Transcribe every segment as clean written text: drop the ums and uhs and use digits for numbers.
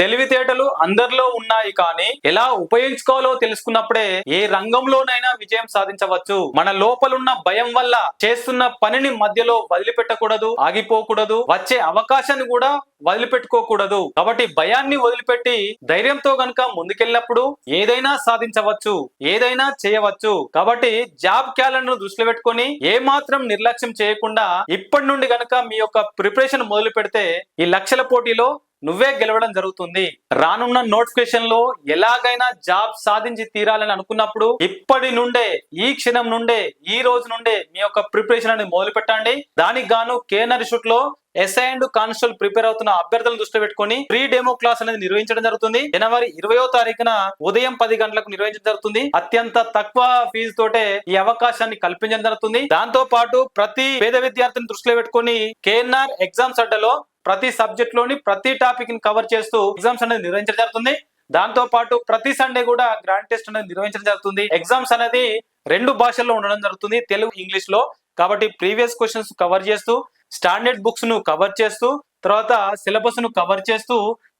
తెలివితేటలు అందరిలో ఉన్నాయి కానీ ఎలా ఉపయోగించుకోవాలో తెలుసుకున్నప్పుడే ఏ రంగంలోనైనా విజయం సాధించవచ్చు. మన లోపలున్న భయం వల్ల చేస్తున్న పనిని మధ్యలో వదిలిపెట్టకూడదు, ఆగిపోకూడదు, వచ్చే అవకాశాన్ని కూడా వదిలిపెట్టుకోకూడదు. కాబట్టి భయాన్ని వదిలిపెట్టి ధైర్యంతో గనుక ముందుకెళ్ళినప్పుడు ఏదైనా సాధించవచ్చు, ఏదైనా చేయవచ్చు. కాబట్టి జాబ్ క్యాలెండర్ దృష్టిలో పెట్టుకొని ఏ మాత్రం నిర్లక్ష్యం చేయకుండా ఇప్పటి నుండి గనుక మీ యొక్క ప్రిపరేషన్ మొదలు పెడితే ఈ లక్షల పోటీలో నువ్వే గెలవడం జరుగుతుంది. రానున్న నోటిఫికేషన్ లో ఎలాగైనా జాబ్ సాధించి తీరాలని అనుకున్నప్పుడు ఇప్పటి నుండే, ఈ క్షణం నుండే, ఈ రోజు నుండే మీ యొక్క ప్రిపరేషన్ అనేది మొదలు పెట్టండి. దానికి గాను కేఎన్ఆర్ ఇన్స్టిట్యూట్ లో ఎస్ఐ అండ్ కానిస్టేబుల్ ప్రిపేర్ అవుతున్న అభ్యర్థులను దృష్టిలో పెట్టుకుని ఫ్రీ డెమో క్లాస్ అనేది నిర్వహించడం జరుగుతుంది. జనవరి 20వ తారీఖున ఉదయం 10 గంటలకు నిర్వహించడం జరుగుతుంది. అత్యంత తక్కువ ఫీజు తోటే ఈ అవకాశాన్ని కల్పించడం జరుగుతుంది. దాంతో పాటు ప్రతి పేద విద్యార్థిని దృష్టిలో పెట్టుకుని కేఎన్ఆర్ ఎగ్జామ్స్ అడ్డలో ప్రతి సబ్జెక్ట్ లోని ప్రతి టాపిక్ ని కవర్ చేస్తూ ఎగ్జామ్స్ అనేది నిర్వహించడం జరుగుతుంది. దాంతో పాటు ప్రతి సండే కూడా గ్రాండ్ టెస్ట్ అనేది నిర్వహించడం జరుగుతుంది. ఎగ్జామ్స్ అనేది 2 భాషల్లో ఉండడం జరుగుతుంది, తెలుగు, ఇంగ్లీష్ లో. కాబట్టి ప్రీవియస్ క్వశ్చన్స్ కవర్ చేస్తూ, స్టాండర్డ్ బుక్స్ ను కవర్ చేస్తూ, తర్వాత సిలబస్ ను కవర్ చేస్తూ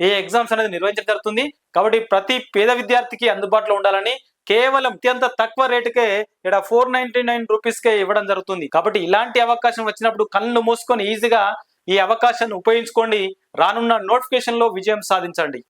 ఈ ఎగ్జామ్స్ అనేది నిర్వహించడం జరుగుతుంది. కాబట్టి ప్రతి పేద విద్యార్థికి అందుబాటులో ఉండాలని కేవలం అత్యంత తక్కువ రేటుకే ఇక్కడ 499 రూపీస్కే ఇవ్వడం జరుగుతుంది. కాబట్టి ఇలాంటి అవకాశం వచ్చినప్పుడు కళ్ళు మూసుకొని ఈజీగా ఈ అవకాశాన్ని ఉపయోగించుకోండి. రానున్న నోటిఫికేషన్ లో విజయం సాధించండి.